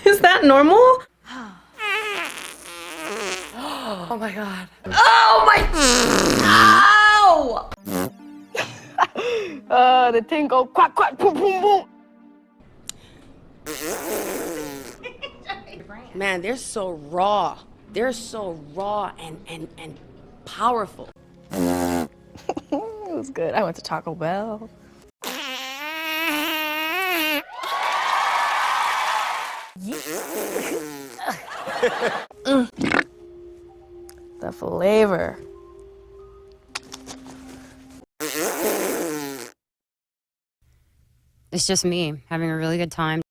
Is that normal? Oh my God. Oh my... Ow! The tingle, quack, quack, boom, boom, boom. Man, they're so raw. They're so raw and powerful. It was good. I went to Taco Bell. The flavor. It's just me having a really good time.